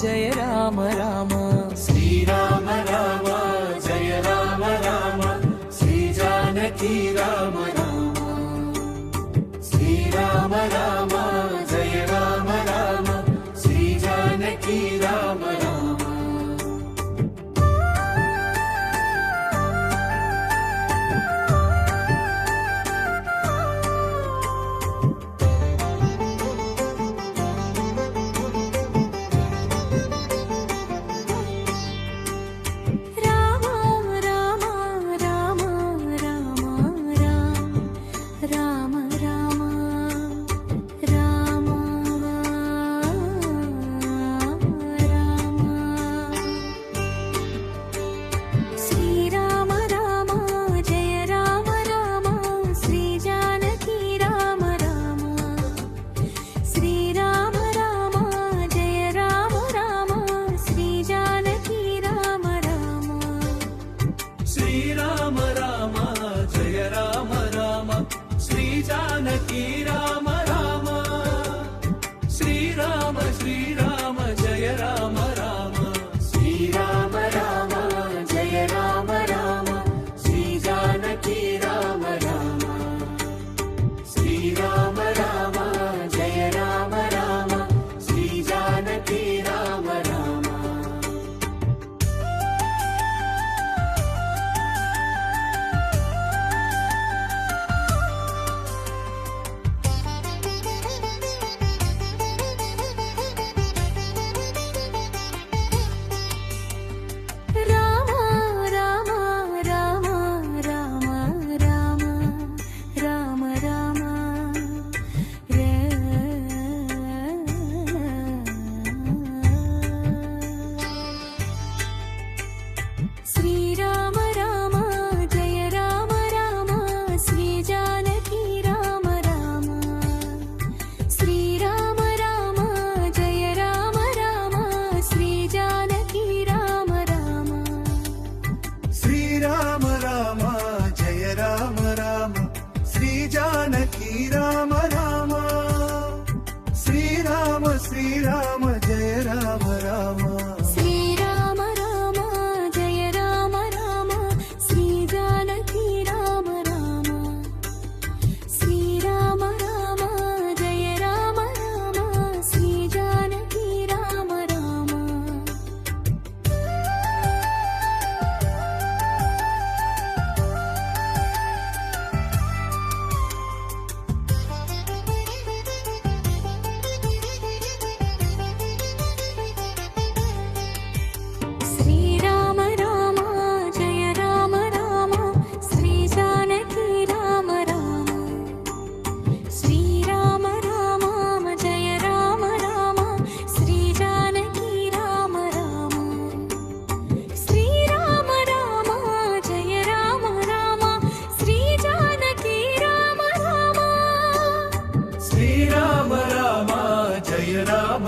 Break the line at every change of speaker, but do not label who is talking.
Jaya Rama Rama
Srirama Rama Jaya Rama Rama Shri Janaki Rama Rama Srirama Rama Jaya Rama Rama Shri Janaki Rama Rama Srirama Rama Jaya Rama Rama Shri Janaki Rama Rama Srirama Srirama Jaya Rama Rama Srirama Rama Jaya Rama Rama Shri Janaki Rama Rama Srirama Rama Jaya Rama Rama Shri Janaki Rama Rama
Srirama Rama Jaya Rama Rama Shri Janaki Rama Rama Srirama Rama Jaya Rama Rama Shri Janaki Rama Rama
Srirama Rama Jaya Rama Rama Shri Janaki Rama Rama Srirama Srirama Jaya Rama Rama
Srirama Rama Jaya Rama Rama Shri Janaki Rama Rama Srirama Rama Jaya Rama Rama Shri Janaki Rama Rama Srirama Rama Jaya Rama Rama Shri Janaki Rama Rama Srirama Rama Jaya Rama Rama Shri Janaki Rama Rama Srirama Rama Jaya Rama Rama Shri Janaki Rama Rama
Srirama Rama Jaya Rama